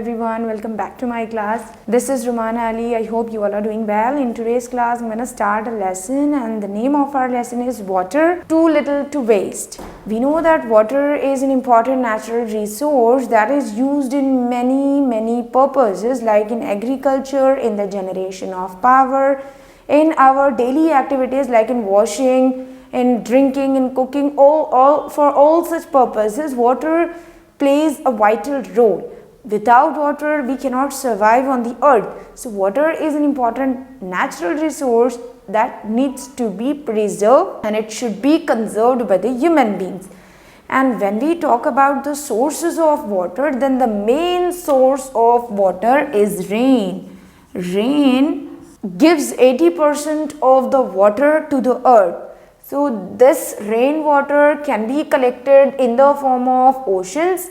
everyone, welcome back to my class. This is Rumana Ali. I hope you all are doing well. In today's class, I'm going to start a lesson and the name of our lesson is Water Too Little to Waste. We know that water is an important natural resource that is used in many purposes, like in agriculture, in the generation of power, in our daily activities like in washing, in drinking, in cooking, for all such purposes, water plays a vital role. Without water, we cannot survive on the earth. So water is an important natural resource that needs to be preserved and it should be conserved by the human beings. And when we talk about the sources of water, then the main source of water is rain. Rain gives 80% of the water to the earth. So this rainwater can be collected in the form of oceans,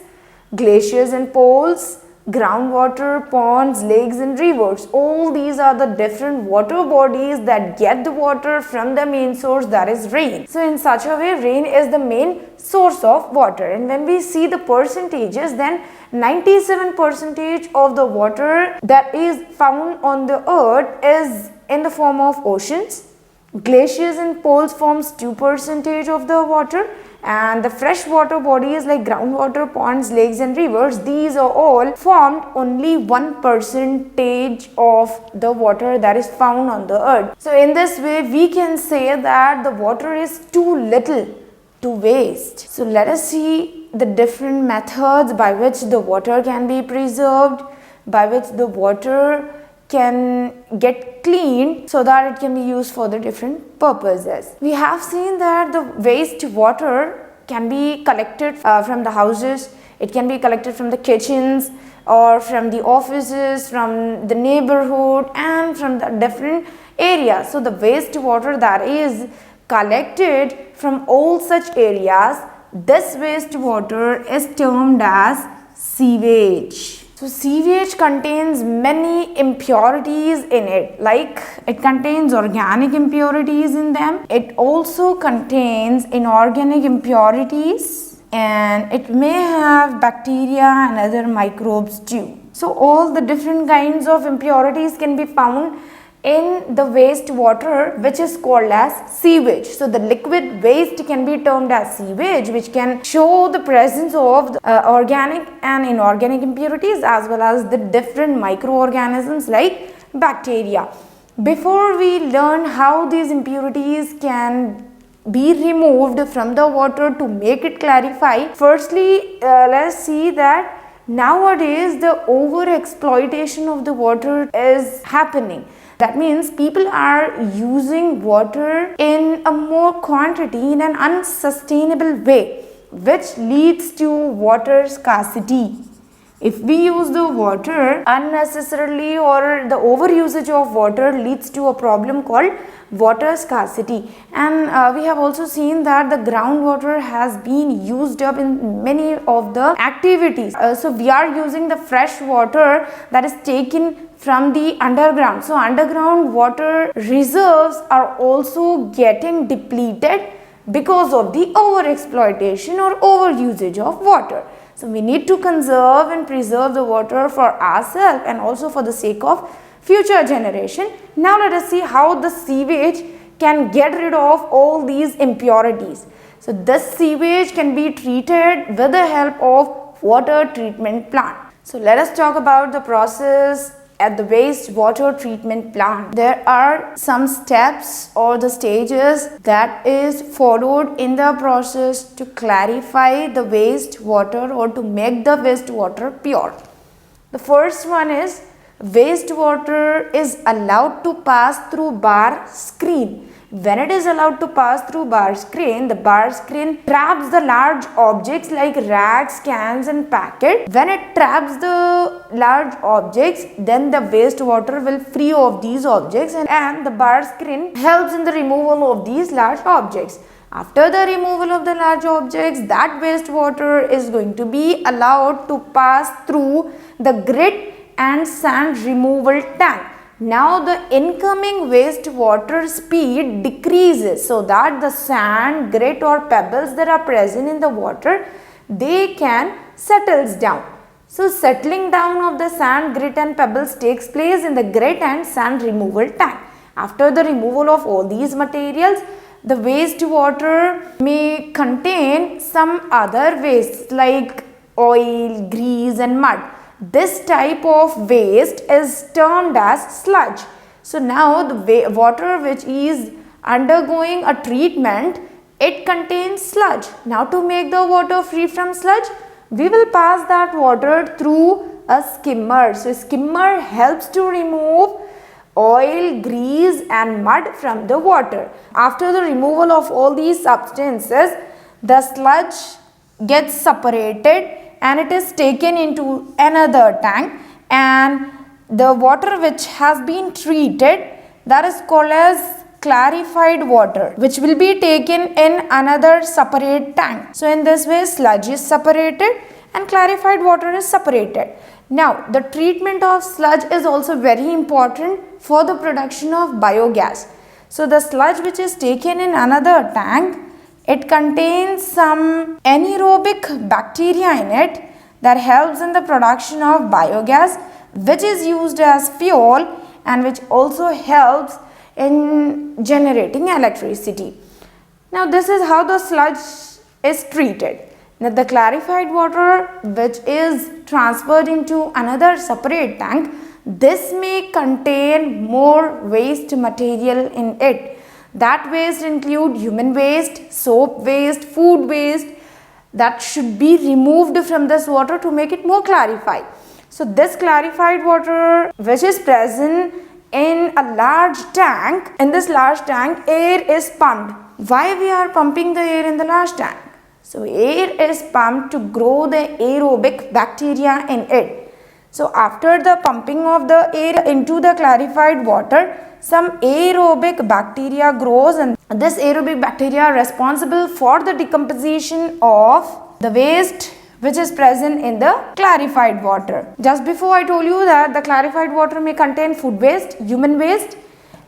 glaciers and poles, groundwater, ponds, lakes and rivers. All these are the different water bodies that get the water from the main source, that is rain. So in such a way, rain is the main source of water. And when we see the percentages, then 97% of the water that is found on the earth is in the form of oceans. Glaciers and poles forms 2% of the water, and the freshwater bodies like groundwater, ponds, lakes and rivers, these are all formed only 1% of the water that is found on the earth. So in this way, we can say that the water is too little to waste. So let us see the different methods by which the water can be preserved, by which the water can get cleaned so that it can be used for the different purposes. We have seen that the waste water can be collected from the houses, it can be collected from the kitchens or from the offices, from the neighborhood and from the different areas. So the waste water that is collected from all such areas, this waste water is termed as sewage. So sewage contains many impurities in it, like it contains organic impurities in them. It also contains inorganic impurities and it may have bacteria and other microbes too. So all the different kinds of impurities can be found in the waste water, which is called as sewage. So the liquid waste can be termed as sewage, which can show the presence of the, organic and inorganic impurities as well as the different microorganisms like bacteria. Before we learn how these impurities can be removed from the water to make it clarify, firstly let's see that nowadays the over exploitation of the water is happening. That means people are using water in a more quantity in an unsustainable way, which leads to water scarcity. If we use the water unnecessarily or the overusage of water leads to a problem called water scarcity. And we have also seen that the groundwater has been used up in many of the activities. So we are using the fresh water that is taken from the underground. So underground water reserves are also getting depleted because of the over exploitation or overusage of water. So we need to conserve and preserve the water for ourselves and also for the sake of future generation. Now let us see how the sewage can get rid of all these impurities. So this sewage can be treated with the help of water treatment plant. So let us talk about the process at the wastewater treatment plant. There are some steps or the stages that is followed in the process to clarify the wastewater or to make the wastewater pure. The first one is wastewater is allowed to pass through bar screen. When it is allowed to pass through bar screen, the bar screen traps the large objects like rags, cans and packet. When it traps the large objects, then the wastewater will free of these objects and the bar screen helps in the removal of these large objects. After the removal of the large objects, that wastewater is going to be allowed to pass through the grit and sand removal tank. Now the incoming wastewater speed decreases so that the sand, grit or pebbles that are present in the water, they can settles down. So settling down of the sand, grit and pebbles takes place in the grit and sand removal tank. After the removal of all these materials, the wastewater may contain some other wastes like oil, grease and mud. This type of waste is termed as sludge. So now the water which is undergoing a treatment, it contains sludge. Now to make the water free from sludge, we will pass that water through a skimmer. So skimmer helps to remove oil, grease and mud from the water. After the removal of all these substances, the sludge gets separated and it is taken into another tank, and the water which has been treated, that is called as clarified water, which will be taken in another separate tank. So in this way, sludge is separated and clarified water is separated. Now the treatment of sludge is also very important for the production of biogas. So the sludge which is taken in another tank, it contains some anaerobic bacteria in it that helps in the production of biogas, which is used as fuel and which also helps in generating electricity. Now this is how the sludge is treated. Now the clarified water which is transferred into another separate tank, this may contain more waste material in it. That waste include human waste, soap waste, food waste that should be removed from this water to make it more clarified. So this clarified water which is present in a large tank, in this large tank air is pumped. Why we are pumping the air in the large tank? So air is pumped to grow the aerobic bacteria in it. So after the pumping of the air into the clarified water, some aerobic bacteria grows, and this aerobic bacteria are responsible for the decomposition of the waste which is present in the clarified water. Just before I told you that the clarified water may contain food waste, human waste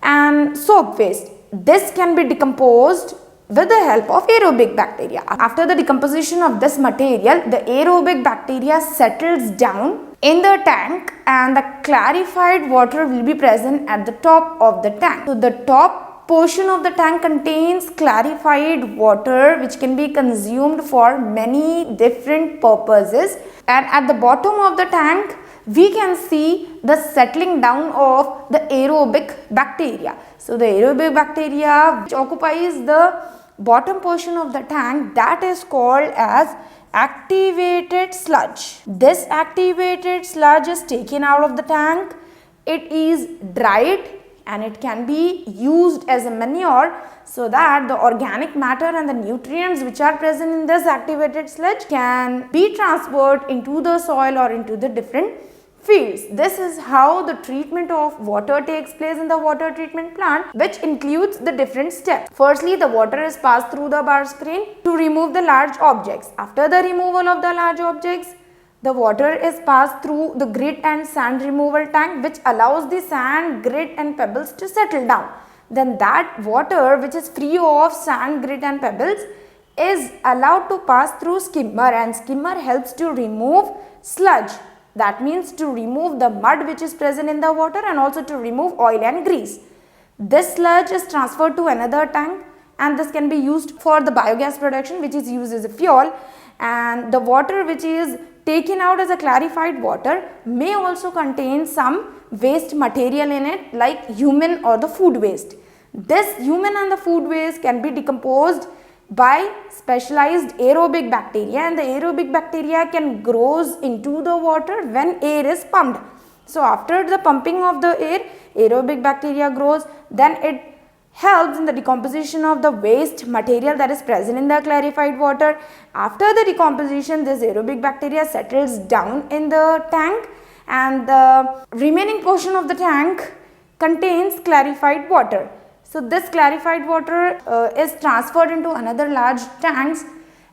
and soap waste. This can be decomposed with the help of aerobic bacteria. After the decomposition of this material, the aerobic bacteria settles down in the tank and the clarified water will be present at the top of the tank. So the top portion of the tank contains clarified water which can be consumed for many different purposes, and at the bottom of the tank we can see the settling down of the aerobic bacteria. So the aerobic bacteria which occupies the bottom portion of the tank, that is called as activated sludge. This activated sludge is taken out of the tank. It is dried and it can be used as a manure, so that the organic matter and the nutrients which are present in this activated sludge can be transferred into the soil or into the different fields. This is how the treatment of water takes place in the water treatment plant, which includes the different steps. Firstly, the water is passed through the bar screen to remove the large objects. After the removal of the large objects, the water is passed through the grit and sand removal tank, which allows the sand, grit and pebbles to settle down. Then that water which is free of sand, grit and pebbles is allowed to pass through skimmer, and skimmer helps to remove sludge. That means to remove the mud which is present in the water and also to remove oil and grease. This sludge is transferred to another tank, and this can be used for the biogas production which is used as a fuel, and the water which is taken out as a clarified water may also contain some waste material in it like human or the food waste. This human and the food waste can be decomposed by specialized aerobic bacteria, and the aerobic bacteria can grows into the water when air is pumped. So after the pumping of the air, aerobic bacteria grows, then it helps in the decomposition of the waste material that is present in the clarified water. After the decomposition, this aerobic bacteria settles down in the tank, and the remaining portion of the tank contains clarified water. So this clarified water is transferred into another large tanks,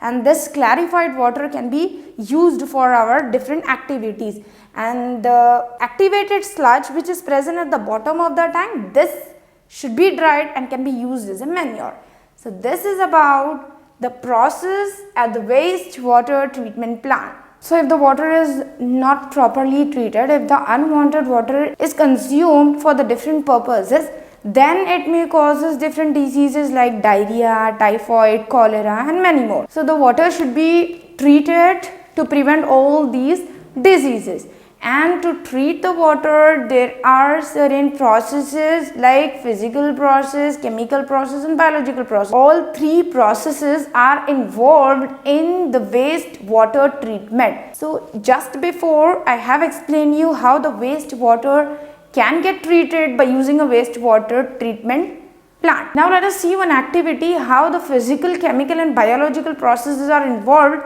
and this clarified water can be used for our different activities. And the activated sludge which is present at the bottom of the tank, this should be dried and can be used as a manure. So this is about the process at the wastewater treatment plant. So if the water is not properly treated, if the unwanted water is consumed for the different purposes, then it may causes different diseases like diarrhea, typhoid, cholera and many more. So the water should be treated to prevent all these diseases. And to treat the water, there are certain processes like physical process, chemical process and biological process. All three processes are involved in the wastewater treatment. So just before, I have explained you how the wastewater can get treated by using a wastewater treatment plant. Now let us see one activity, how the physical, chemical and biological processes are involved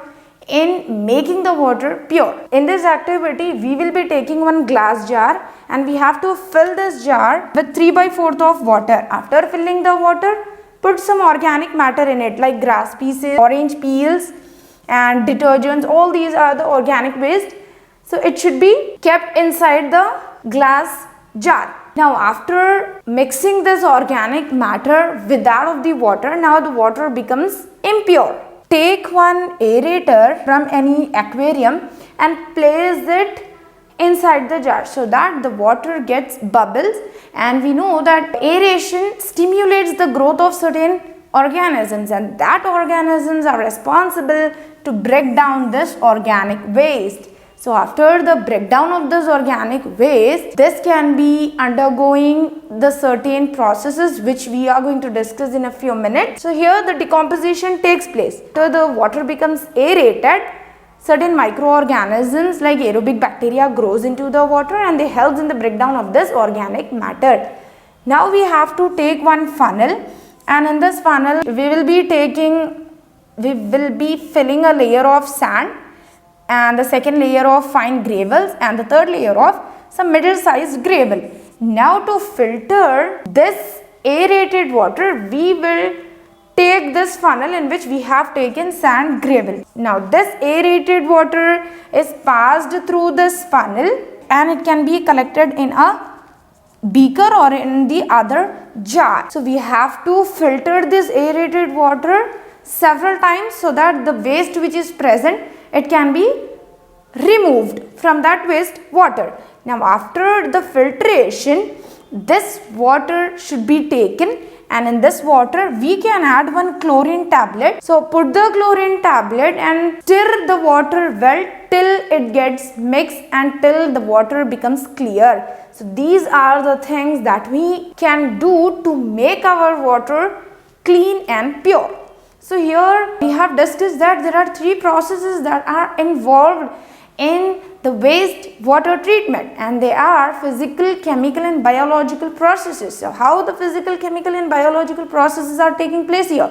in making the water pure. In this activity, we will be taking one glass jar and we have to fill this jar with 3/4 of water. After filling the water, put some organic matter in it like grass pieces, orange peels and detergents. All these are the organic waste. So it should be kept inside the glass jar. Now after mixing this organic matter with that of the water, now the water becomes impure. Take one aerator from any aquarium and place it inside the jar so that the water gets bubbles, and we know that aeration stimulates the growth of certain organisms, and that organisms are responsible to break down this organic waste. So after the breakdown of this organic waste, this can be undergoing the certain processes which we are going to discuss in a few minutes. So here the decomposition takes place. After the water becomes aerated, certain microorganisms like aerobic bacteria grows into the water and they help in the breakdown of this organic matter. Now we have to take one funnel, and in this funnel we will be filling a layer of sand, and the second layer of fine gravels, and the third layer of some middle sized gravel. Now to filter this aerated water, we will take this funnel in which we have taken sand gravel. Now this aerated water is passed through this funnel and it can be collected in a beaker or in the other jar. So we have to filter this aerated water several times so that the waste which is present, it can be removed from that waste water. Now after the filtration, this water should be taken, and in this water we can add one chlorine tablet. So put the chlorine tablet and stir the water well till it gets mixed and till the water becomes clear. So these are the things that we can do to make our water clean and pure. So here we have discussed that there are three processes that are involved in the wastewater treatment, and they are physical, chemical and biological processes. So how the physical, chemical and biological processes are taking place here?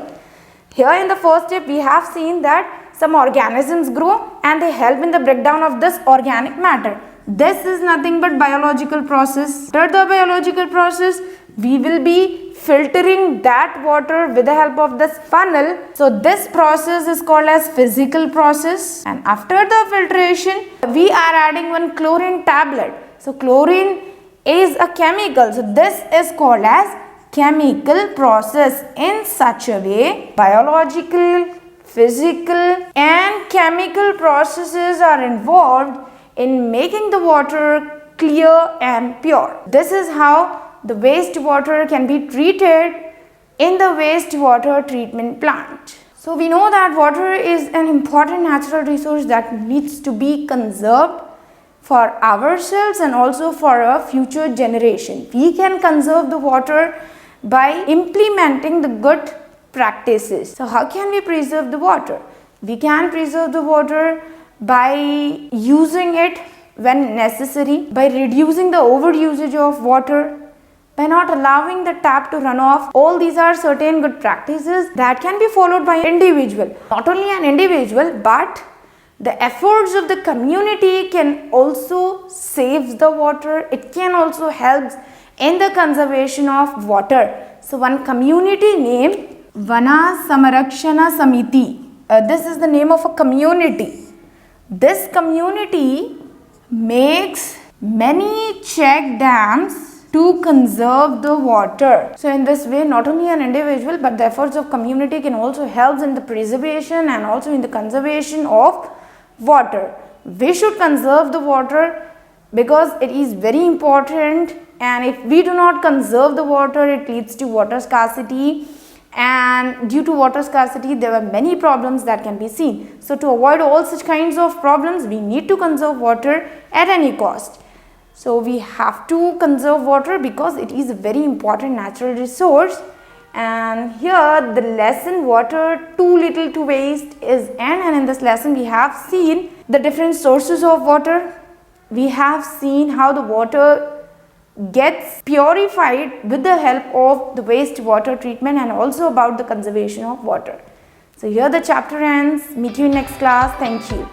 Here in the first step we have seen that some organisms grow and they help in the breakdown of this organic matter. This is nothing but biological process. After the biological process, we will be filtering that water with the help of this funnel. So this process is called as physical process, and after the filtration we are adding one chlorine tablet. So chlorine is a chemical, so this is called as chemical process. In such a way, biological, physical and chemical processes are involved in making the water clear and pure. This is how the wastewater can be treated in the wastewater treatment plant. So we know that water is an important natural resource that needs to be conserved for ourselves and also for a future generation. We can conserve the water by implementing the good practices. So how can we preserve the water? We can preserve the water by using it when necessary, by reducing the overusage of water, by not allowing the tap to run off. All these are certain good practices that can be followed by an individual. Not only an individual, but the efforts of the community can also save the water. It can also help in the conservation of water. So one community named Vana Samarakshana Samiti. This is the name of a community. This community makes many check dams to conserve the water. So in this way, not only an individual but the efforts of community can also help in the preservation and also in the conservation of water. We should conserve the water because it is very important, and if we do not conserve the water, it leads to water scarcity, and due to water scarcity there are many problems that can be seen. So to avoid all such kinds of problems, we need to conserve water at any cost. So we have to conserve water because it is a very important natural resource. And here the lesson water too little to waste is end, and in this lesson we have seen the different sources of water. We have seen how the water gets purified with the help of the wastewater treatment, and also about the conservation of water. So here the chapter ends. Meet you in next class. Thank you.